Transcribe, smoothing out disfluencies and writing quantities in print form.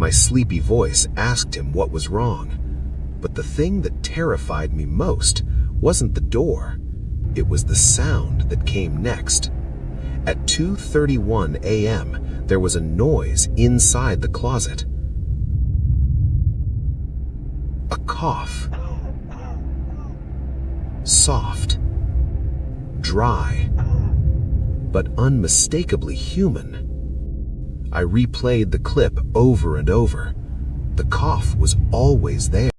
My sleepy voice asked him what was wrong. But the thing that terrified me most wasn't the door. It was the sound that came next. At 2:31 a.m., there was a noise inside the closet. A cough. Soft. Dry. But unmistakably human. I replayed the clip over and over. The cough was always there.